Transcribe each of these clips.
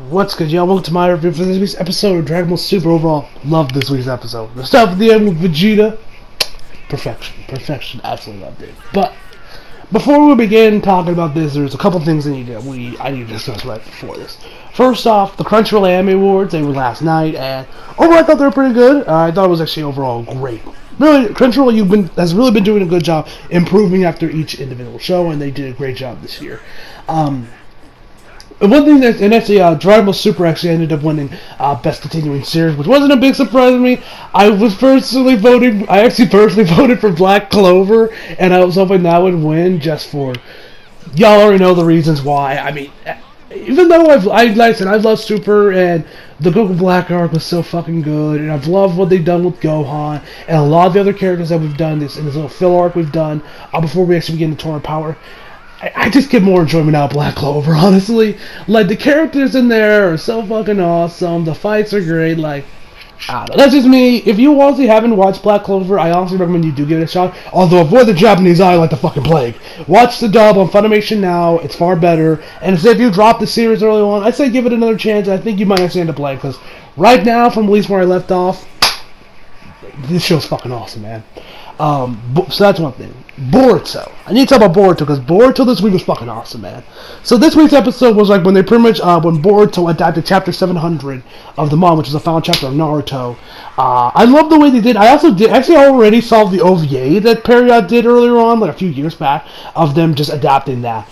What's good, y'all? Welcome to my review for this week's episode of Dragon Ball Super. Overall, love this week's episode. The stuff at the end with Vegeta, perfection, absolutely loved it. But before we begin talking about this, there's a couple things I need to discuss right before this. First off, the Crunchyroll Anime Awards, they were last night, and overall I thought they were pretty good. I thought it was actually overall great. Really, Crunchyroll has really been doing a good job improving after each individual show, and they did a great job this year. One thing that's Dragon Ball Super actually ended up winning Best Continuing Series, which wasn't a big surprise to me. I actually personally voted for Black Clover, and I was hoping that would win just for, y'all already know the reasons why. I mean, even though like I said, I've loved Super, and the Goku Black arc was so fucking good, and I've loved what they've done with Gohan, and a lot of the other characters that we've done, in this little fill arc we've done, before we actually begin to Torrent Power. I just get more enjoyment out of Black Clover, honestly. Like, the characters in there are so fucking awesome. The fights are great. Like, I don't know. That's just me. If you honestly haven't watched Black Clover, I honestly recommend you do give it a shot. Although, avoid the Japanese eye like the fucking plague. Watch the dub on Funimation now. It's far better. And if you dropped the series early on, I'd say give it another chance. I think you might actually end up liking, because right now, from at least where I left off, this show's fucking awesome, man. So that's one thing. Boruto. I need to talk about Boruto, because Boruto this week was fucking awesome, man. So this week's episode was like when they pretty much, when Boruto adapted chapter 700 of the manga, which is the final chapter of Naruto. I love the way they did. I already saw the OVA that Period did earlier on, like a few years back, of them just adapting that.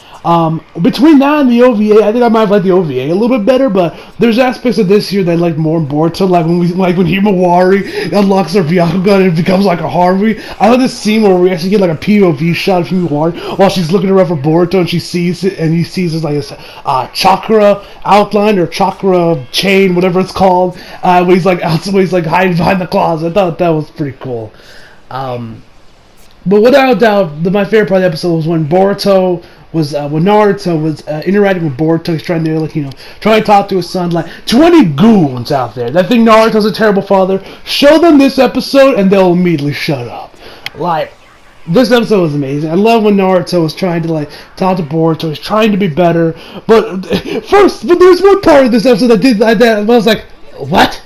Between that and the OVA, I think I might have liked the OVA a little bit better, but there's aspects of this year that I like more in Boruto, like when Himawari unlocks her Byakugan and it becomes like a Harvey. I love this scene where we actually get like a POV shot of Himawari while she's looking around for Boruto, and she sees it, and he sees it's like a chakra outline or chakra chain, whatever it's called, where he's like hiding behind the closet. I thought that was pretty cool. But without a doubt, my favorite part of the episode was when when Naruto was interacting with Boruto. He's trying to talk to his son, like 20 goons out there that think Naruto's a terrible father. Show them this episode and they'll immediately shut up. Like, this episode was amazing. I love when Naruto was trying to talk to Boruto. He's trying to be better, but there's one part of this episode that I was like, what?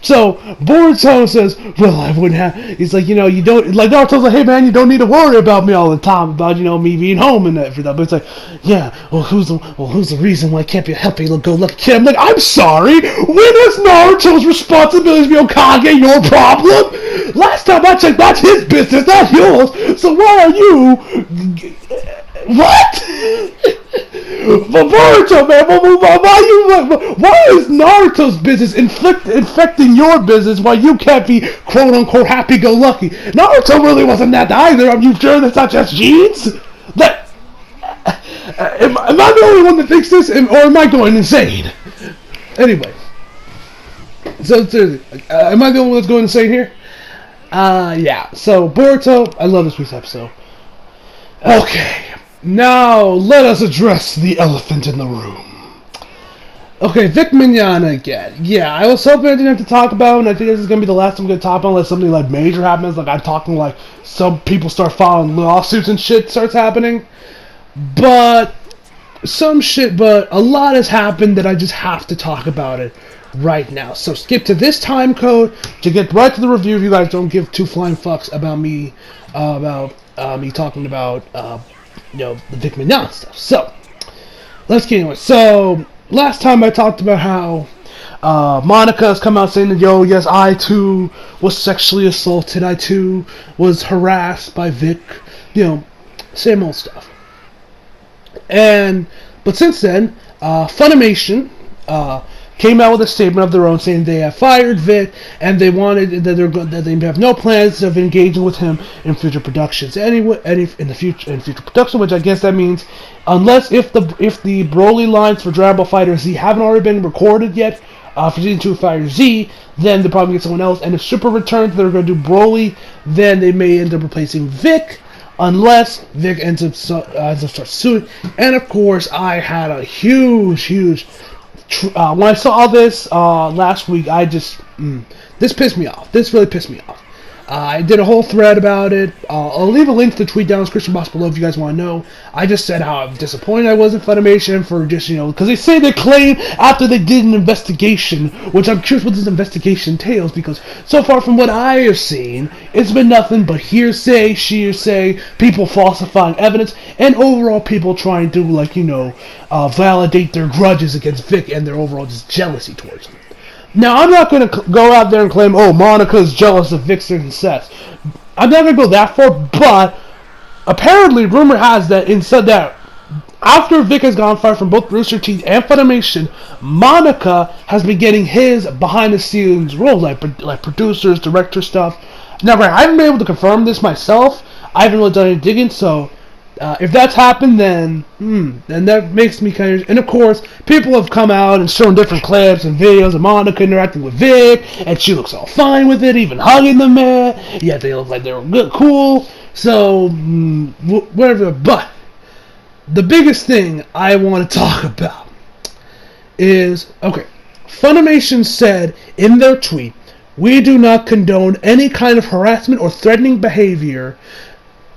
So, Boruto says, well, I wouldn't have... He's like, you don't... Like, Naruto's like, hey, man, you don't need to worry about me all the time, about, me being home and everything. But it's like, yeah, who's the reason why I can't be a happy-go-lucky kid? I'm like, I'm sorry? When is Naruto's responsibility to be Hokage your problem? Last time I checked, that's his business, not yours. So why are you... What? But Boruto, man, why is Naruto's business infecting your business while you can't be quote-unquote happy-go-lucky? Naruto really wasn't that either. Are you sure that's not just genes? Am I the only one that thinks this, or am I going insane? Anyway. So, seriously, am I the only one that's going insane here? Yeah. So, Boruto, I love this week's episode. Okay. Now, let us address the elephant in the room. Okay, Vic Mignogna again. Yeah, I was hoping I didn't have to talk about it, and I think this is going to be the last time I'm going to talk about it unless something major happens, like I'm talking some people start filing lawsuits and shit starts happening. But a lot has happened that I just have to talk about it right now. So skip to this time code to get right to the review if you guys don't give two flying fucks about me, me talking about, the Vic Mignogna stuff. So, let's get into it. So, last time I talked about how Monica has come out saying that, yes, I too was sexually assaulted. I too was harassed by Vic. Same old stuff. But since then, Funimation came out with a statement of their own saying they have fired Vic and they have no plans of engaging with him in future productions. In future production, which I guess that means if the Broly lines for Dragon Ball Fighter Z haven't already been recorded yet for Season 2 of Fighter Z, then they'll probably get someone else. And if Super returns, they're going to do Broly, then they may end up replacing Vic, unless Vic ends up start suing. And of course, I had a huge when I saw this last week, this pissed me off. This really pissed me off. I did a whole thread about it. I'll leave a link to the tweet down in the description box below if you guys want to know. I just said how disappointed I was in Funimation for just, because they say they claim after they did an investigation, which I'm curious what this investigation entails, because so far from what I have seen, it's been nothing but hearsay, shearsay, people falsifying evidence, and overall people trying to, validate their grudges against Vic and their overall just jealousy towards him. Now, I'm not going to go out there and claim, oh, Monica's jealous of Vic's success. I'm not going to go that far, but apparently rumor has that after Vic has gone fired from both Rooster Teeth and Funimation, Monica has been getting his behind-the-scenes roles, like producers, director stuff. Now, I haven't been able to confirm this myself. I haven't really done any digging, so if that's happened, then that makes me kind of... And of course, people have come out and shown different clips and videos of Monica interacting with Vic, and she looks all fine with it, even hugging the man. Yeah, they look like they were good, cool. So, whatever. But the biggest thing I want to talk about is, okay, Funimation said in their tweet, "We do not condone any kind of harassment or threatening behavior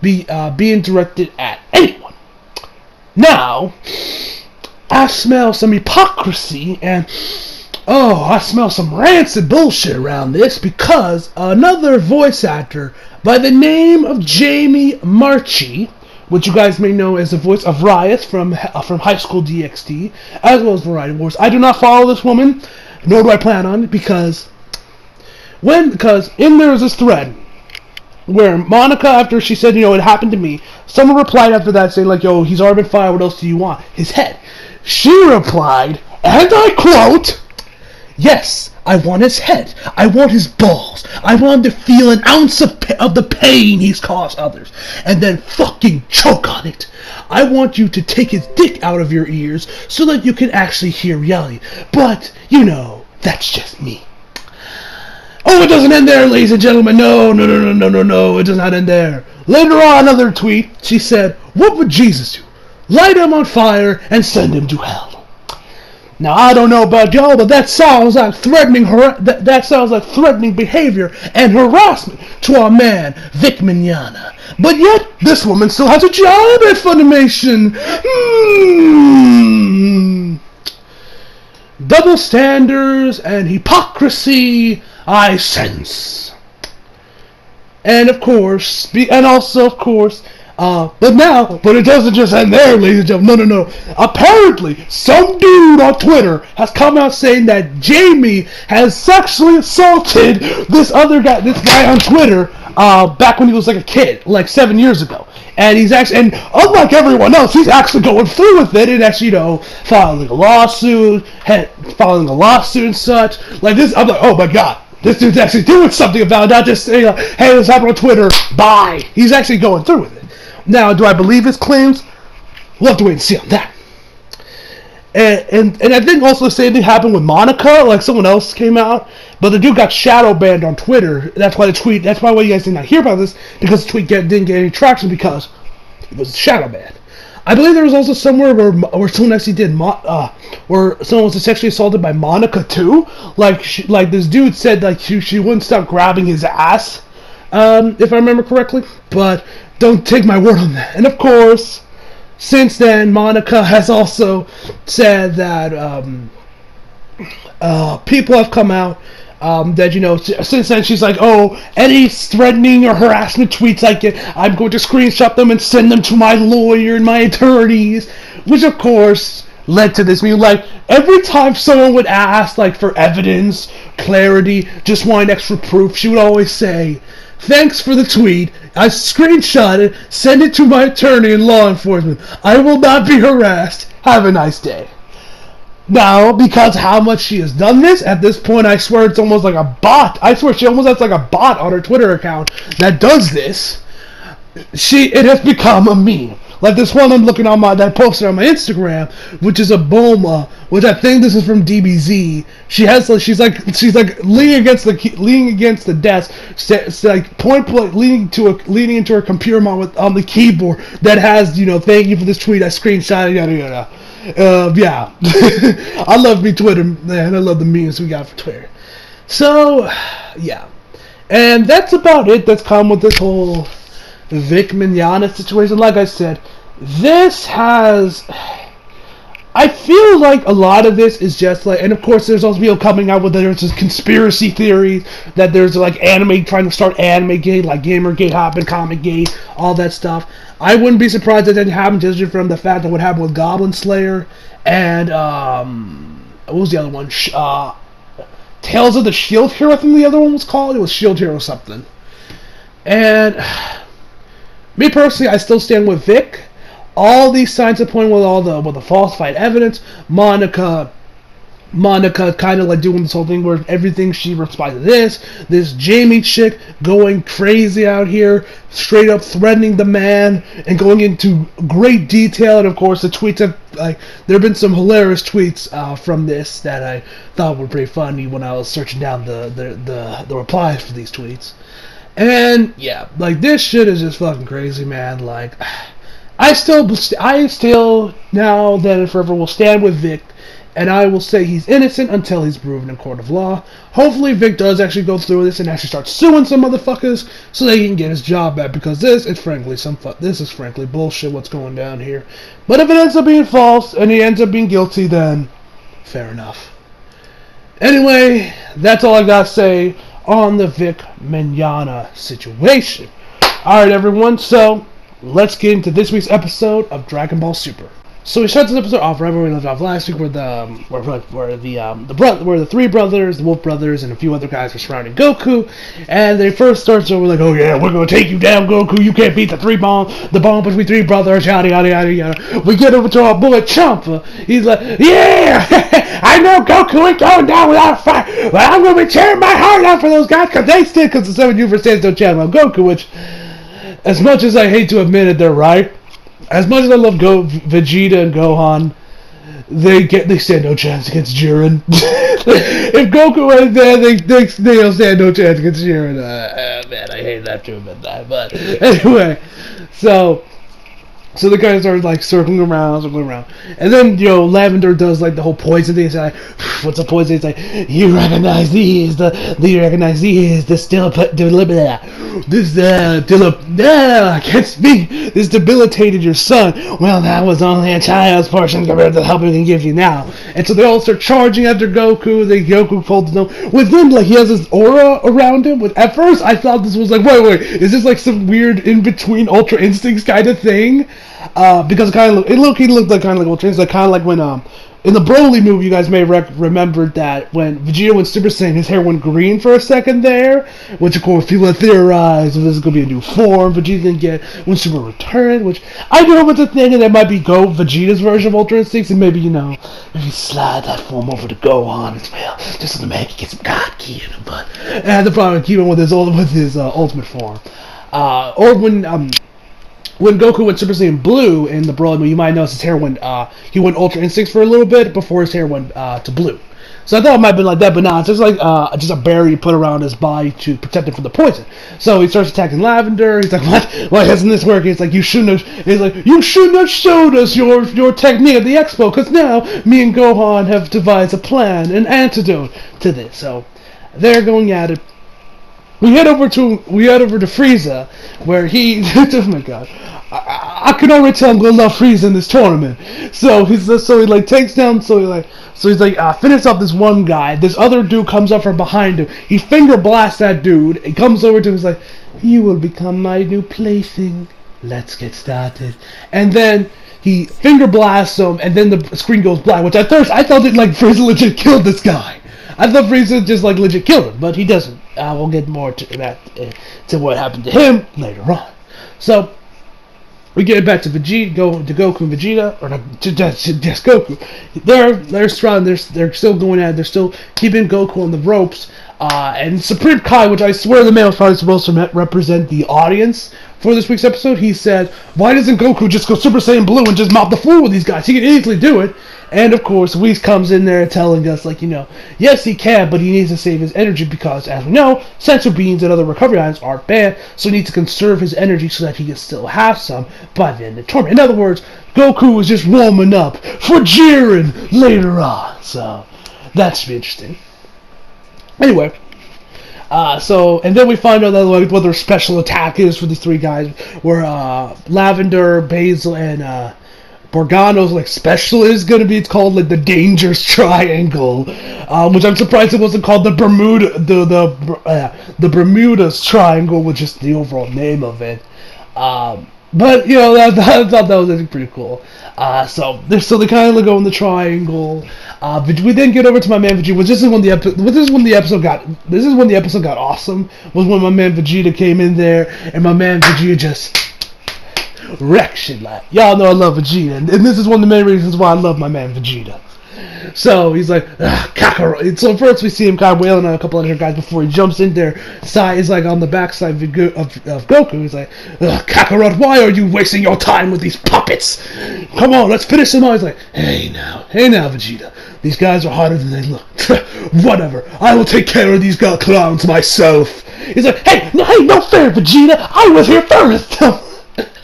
being directed at anyone." Now, I smell some hypocrisy and I smell some rancid bullshit around this, because another voice actor by the name of Jamie Marchi, which you guys may know as the voice of Riot from High School DxD, as well as Variety Wars. I do not follow this woman, nor do I plan on, because in there is this thread where Monica, after she said, it happened to me, someone replied after that saying, like, yo, he's already been fired, what else do you want? His head. She replied, and I quote, "Yes, I want his head. I want his balls. I want him to feel an ounce of the pain he's caused others, and then fucking choke on it. I want you to take his dick out of your ears so that you can actually hear reality. But, that's just me." Oh, it doesn't end there, ladies and gentlemen. No, it does not end there. Later on, another tweet, she said, "What would Jesus do? Light him on fire and send him to hell." Now, I don't know about y'all, but that sounds like threatening behavior and harassment to our man, Vic Mignogna. But yet, this woman still has a job at Funimation. Double standards and hypocrisy I sense. And of course, but it doesn't just end there, ladies and gentlemen. No. Apparently, some dude on Twitter has come out saying that Jamie has sexually assaulted this guy on Twitter, back when he was like a kid, like 7 years ago. And and unlike everyone else, he's actually going through with it and actually, filing a lawsuit and such. Like this, I'm like, oh my god. This dude's actually doing something about it, not just saying, hey, this happened on Twitter, bye. He's actually going through with it. Now, do I believe his claims? We'll have to wait and see on that. And I think also the same thing happened with Monica, like someone else came out, but the dude got shadow banned on Twitter. That's why you guys did not hear about this, because the tweet didn't get any traction because it was shadow banned. I believe there was also somewhere where someone actually did where someone was sexually assaulted by Monica too. Like this dude said like she wouldn't stop grabbing his ass, if I remember correctly. But don't take my word on that. And of course, since then, Monica has also said that people have come out. That since then she's like, oh, any threatening or harassment tweets I get, I'm going to screenshot them and send them to my lawyer and my attorneys, which of course led to this. Like every time someone would ask like for evidence, clarity, just wanting extra proof, she would always say, "Thanks for the tweet. I screenshot it, send it to my attorney and law enforcement. I will not be harassed. Have a nice day." Now, because how much she has done this, at this point I swear it's almost like a bot. I swear she almost has like a bot on her Twitter account that does this. It has become a meme. Like this one I'm looking on that posted on my Instagram, which is a Boma, which I think this is from DBZ. She's like leaning against the desk, like point blank leaning into her computer on the keyboard that has thank you for this tweet, I screenshot it, yada yada. Yeah. I love me Twitter, man. I love the memes we got for Twitter. So, yeah. And that's about it that's come with this whole Vic Mignogna situation. Like I said, this has... I feel like a lot of this is just like, and of course there's also people coming out with there's this conspiracy theory that there's like anime trying to start anime gate, like Gamergate happened, Comic Gate, all that stuff. I wouldn't be surprised if that didn't happen just from the fact that what happened with Goblin Slayer and what was the other one? Tales of the Shield Hero, I think the other one was called. It was Shield Hero something. And me personally, I still stand with Vic. All these signs are pointing with the falsified evidence. Monica kind of like doing this whole thing where everything she replies to this Jamie chick going crazy out here, straight up threatening the man and going into great detail. And of course the tweets have there have been some hilarious tweets from this that I thought were pretty funny when I was searching down the replies for these tweets. And yeah, like this shit is just fucking crazy, man. Like I still now then and forever will stand with Vic, and I will say he's innocent until he's proven in court of law. Hopefully Vic does actually go through this and actually start suing some motherfuckers so that he can get his job back, because this is frankly bullshit what's going down here. But if it ends up being false and he ends up being guilty, then fair enough. Anyway, that's all I gotta say on the Vic Mignogna situation. Alright everyone, so let's get into this week's episode of Dragon Ball Super. So we start this episode off right where we left off last week, where the three brothers, the Wolf brothers, and a few other guys were surrounding Goku, and they first start so we're like, oh yeah, we're gonna take you down, Goku. You can't beat the bond between three brothers, yada yada yada yada. We get over to our boy Champa. He's like, yeah, I know Goku ain't going down without a fight, but I'm gonna be tearing my heart out for those guys because the 7U don't channel on Goku, which, as much as I hate to admit it, they're right. As much as I love Vegeta and Gohan, they stand no chance against Jiren. If Goku went there, they don't stand no chance against Jiren. Man, I hate that to admit that. But anyway, so the guys are like circling around, and then Lavender does like the whole poison thing. He's like, what's a poison? It's like, you recognize these, this I can't speak. This debilitated your son. Well, that was only a child's portion compared to the help we can give you now. And so they all start charging after Goku. Goku folds them with him, like he has this aura around him. At first, I thought this was like, wait, is this like some weird in between Ultra Instincts kind of thing? Because it looked like kind of like Ultra Instincts, like kind of like when in the Broly movie, you guys may remember that when Vegeta went Super Saiyan, his hair went green for a second there, which of course people have theorized if this is going to be a new form Vegeta didn't get when Super returned, which I know it's a thing, and that might be Vegeta's version of Ultra Instincts, and maybe, maybe slide that form over to Gohan as well, just to make it get some God Ki in him, but the problem keep him with his ultimate form. Or when Goku went Super Saiyan Blue in the Broly movie, you might notice his hair he went Ultra Instincts for a little bit before his hair went to blue. So I thought it might have been like that, but no, it's just like just a barrier put around his body to protect him from the poison. So he starts attacking Lavender. He's like, what? Why hasn't this worked? He's like, you shouldn't have showed us your technique at the expo, because now me and Gohan have devised a plan, an antidote to this. So they're going at it. We head over to Frieza, where he oh my god, I can already tell I'm gonna love Frieza in this tournament. So he takes down, he's like finish off this one guy. This other dude comes up from behind him. He finger blasts that dude. He comes over to him. He's like, you will become my new plaything. Let's get started. And then he finger blasts him, and then the screen goes black. Which at first I thought Frieza legit killed this guy. I thought Frieza just legit killed him, but he doesn't. We'll get more to that to what happened to him later on. So we get back to Goku and Vegeta, or not, just Goku. They're strong. They're still going at it. They're still keeping Goku on the ropes. And Supreme Kai, which I swear the man was probably supposed to represent the audience for this week's episode, he said, why doesn't Goku just go Super Saiyan Blue and just mop the floor with these guys? He can easily do it. And of course, Whis comes in there telling us, yes, he can, but he needs to save his energy because, as we know, sensor beans and other recovery items aren't bad, so he needs to conserve his energy so that he can still have some by the end of the tournament. In other words, Goku is just warming up for Jiren later on. So that should be interesting. Anyway, And then we find out that like what their special attack is for these three guys, where Lavender, Basil, and Borgano's like special is gonna be. It's called like the Dangerous Triangle, which I'm surprised it wasn't called the the Bermuda's Triangle, which is the overall name of it. But you know, I thought that was actually pretty cool. So they kind of go in the triangle. We then get over to my man Vegeta. This is when the episode got awesome. Was when my man Vegeta came in there, and my man Vegeta just wrecked shit. Like, y'all know I love Vegeta, and this is one of the main reasons why I love my man Vegeta. So he's like, Kakarot. So first we see him kind of wailing on a couple other guys before he jumps in there. Sai is like on the backside of Goku. He's like, Kakarot, why are you wasting your time with these puppets? Come on, let's finish them all. He's like, hey now, Vegeta. These guys are harder than they look. Whatever, I will take care of these clowns myself. He's like, hey, no fair, Vegeta. I was here first.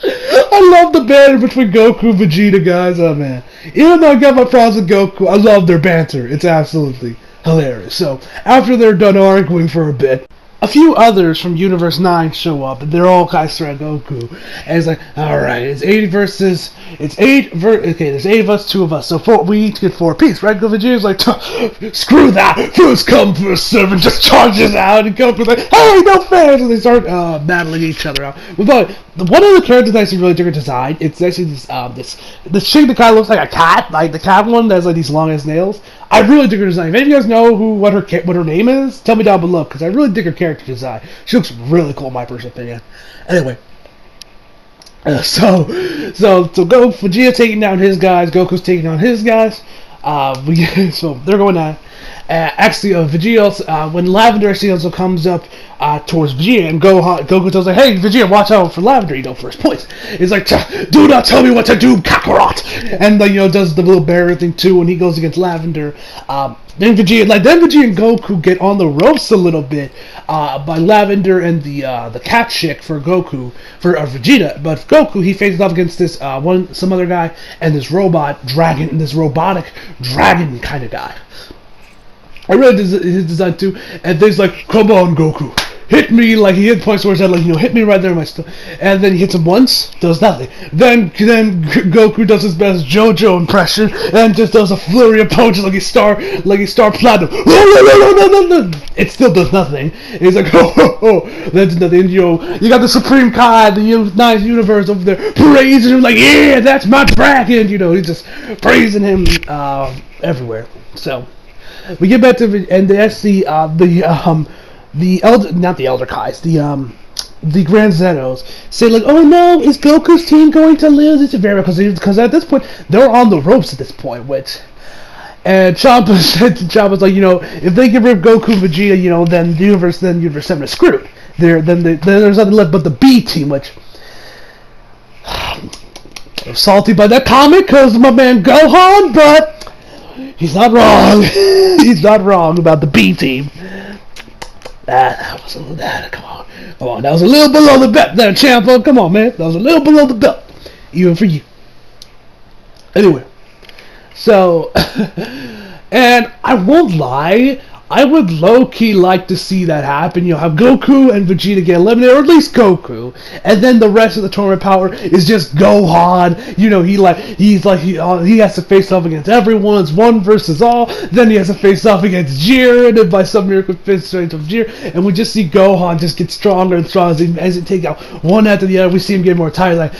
I love the banter between Goku and Vegeta, guys. Oh man, even though I got my problems with Goku, I love their banter. It's absolutely hilarious. So after they're done arguing for a bit, a few others from Universe 9 show up, and they're all guys at Goku. And it's like, alright, there's 8 of us, 2 of us, so we each get 4 apiece, right? Vegeta's like, screw that, first come, first serve, and just charges out, and Goku's like, hey, no fair, and they start battling each other out. But one of the characters I actually really dig her design, it's actually this chick that kind of looks like a cat, like the cat one that has like these long ass nails. I really dig her design. If any of you guys know what her name is, tell me down below, because I really dig her character design. She looks really cool in my personal opinion. Anyway, so Vegeta taking down his guys, Goku's taking down his guys. So they're going at. Actually, Vegeta, when Lavender actually also comes up towards Vegeta, and Goku tells like, hey, Vegeta, watch out for Lavender, first points. He's like, do not tell me what to do, Kakarot! And, does the little barrier thing, too, when he goes against Lavender. Then Vegeta and Goku get on the ropes a little bit by Lavender and the cat chick for Vegeta. But Goku, he faces off against this some other guy and this robotic dragon kind of guy. I really dig his design too, and he's like, come on, Goku, hit me, like, he hit points where he's like, hit me right there in my stomach, and then he hits him once, does nothing, then Goku does his best JoJo impression, and just does a flurry of punches like he's Star Platinum, it still does nothing, and he's like, that's nothing, you got the Supreme Kai, the nice universe over there, praising him, like, yeah, that's my dragon, he's just praising him, everywhere, so. We get back to and they actually not the Elder Kais, the Grand Zenos say like, oh no, is Goku's team going to lose? It's very because at this point they're on the ropes at this point, and Champa's like, if they get rid of Goku and Vegeta, then Universe 7 is screwed. There's nothing left but the B team, which I'm salty by that comment because of my man Gohan, but. He's not wrong. He's not wrong about the B team. That was a little. Come on. That was a little below the belt there, Champa. Come on, man. That was a little below the belt, even for you. Anyway, so and I won't lie. I would low-key like to see that happen. Have Goku and Vegeta get eliminated, or at least Goku, and then the rest of the tournament power is just Gohan. He has to face off against everyone. It's one versus all. Then he has to face off against Jiren, and then by some miracle, face straight to Jiren, and we just see Gohan just get stronger and stronger as he takes out one after the other. We see him get more tired, like.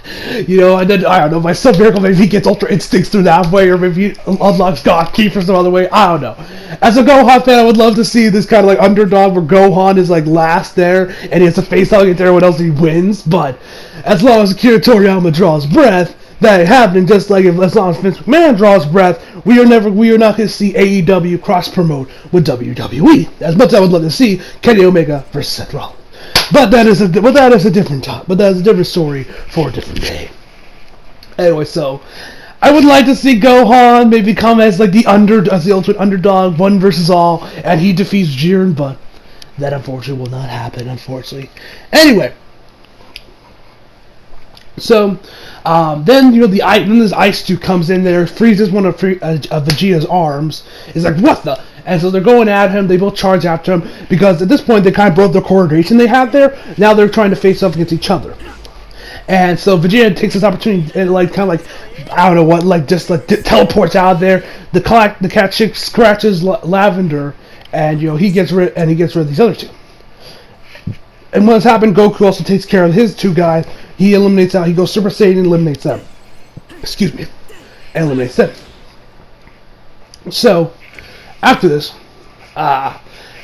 And then, I don't know, by some miracle, maybe he gets Ultra Instincts through that way, or maybe he unlocks God Key for some other way, I don't know. As a Gohan fan, I would love to see this kind of like underdog where Gohan is like last there, and he has to face off against everyone else and he wins, but as long as Akira Toriyama draws breath, that ain't happening, just like as long as Vince McMahon draws breath, we are not going to see AEW cross-promote with WWE. As much as I would love to see Kenny Omega versus Seth Rollins. But that is a different time. But that is a different story for a different day. Anyway, so I would like to see Gohan maybe come as like the ultimate underdog, one versus all, and he defeats Jiren. But that unfortunately will not happen. Unfortunately. Anyway, so then this Ice Dude comes in there, freezes one of Vegeta's arms. Is like, what the? And so they're going at him. They both charge after him because at this point they kind of broke the coordination they had there. Now they're trying to face off against each other. And so Vegeta takes this opportunity and like kind of like I don't know what, like just like teleports out there. The cat chick scratches Lavender, and he gets rid of these other two. And when this happened, Goku also takes care of his two guys. He eliminates out. He goes Super Saiyan and eliminates them. Excuse me, and eliminates them. So after this,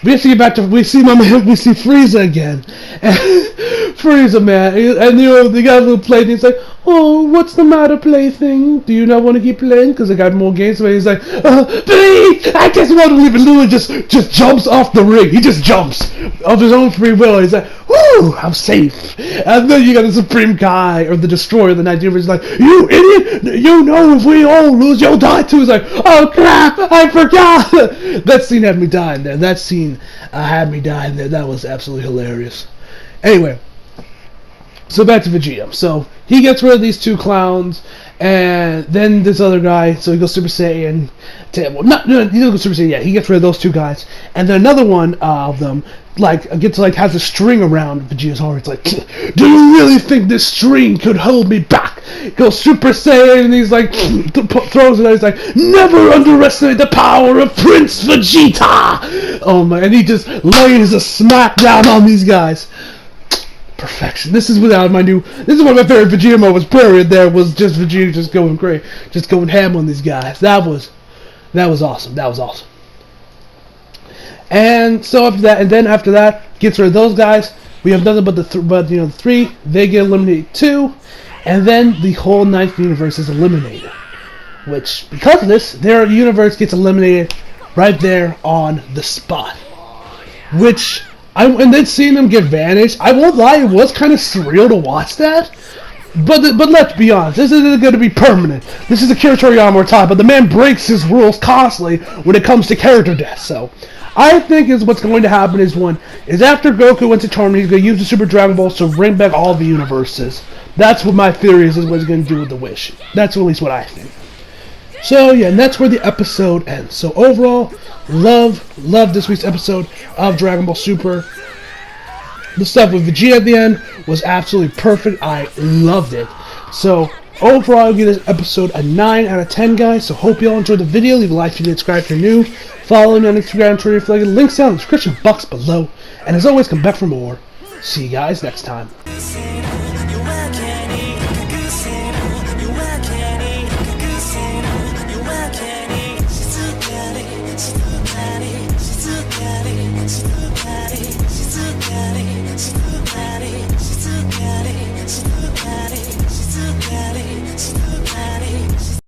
we see Frieza again. And Frieza, man, and they got a little play. And he's like, "Oh, what's the matter, plaything? Do you not want to keep playing? Because I got more games." So he's like, "Please, I just want to leave." And Lulu just jumps off the ring. He just jumps of his own free will. He's like, "Woo, I'm safe." And then you got the Supreme Kai or the Destroyer of the Night Universe. He's like, "You idiot! You know if we all lose, you'll die too." He's like, "Oh crap, I forgot." That scene had me dying there. That scene had me dying there. That was absolutely hilarious. Anyway. So back to Vegeta. So he gets rid of these two clowns, and then this other guy. So he goes Super Saiyan. He doesn't go Super Saiyan yet. He gets rid of those two guys, and then another one of them has a string around Vegeta's arm. It's like, "Do you really think this string could hold me back?" He goes Super Saiyan, and he's like throws it out. He's like, "Never underestimate the power of Prince Vegeta." Oh my! And he just lays a smack down on these guys. Perfection. This is one of my favorite Vegeta moments. Period. There was just Vegeta just going great, just going ham on these guys. That was awesome. That was awesome. And so after that, gets rid of those guys. We have nothing but the three. They get eliminated too, and then the whole ninth universe is eliminated. Which, because of this, their universe gets eliminated right there on the spot. And then seeing them get vanished, I won't lie, it was kind of surreal to watch that. But let's be honest, this isn't going to be permanent. This is Akira Toriyama time, but the man breaks his rules constantly when it comes to character death. So I think what's going to happen is after Goku went to tournament, he's going to use the Super Dragon Balls to bring back all the universes. That's what my theory is what he's going to do with the Wish. That's at least what I think. So yeah, and that's where the episode ends. So overall, love this week's episode of Dragon Ball Super. The stuff with Vegeta at the end was absolutely perfect. I loved it. So overall, I'll give this episode a 9 out of 10, guys. So hope you all enjoyed the video. Leave a like if you did, subscribe if you're new. Follow me on Instagram, Twitter, if you like. Links down in the description box below. And as always, come back for more. See you guys next time.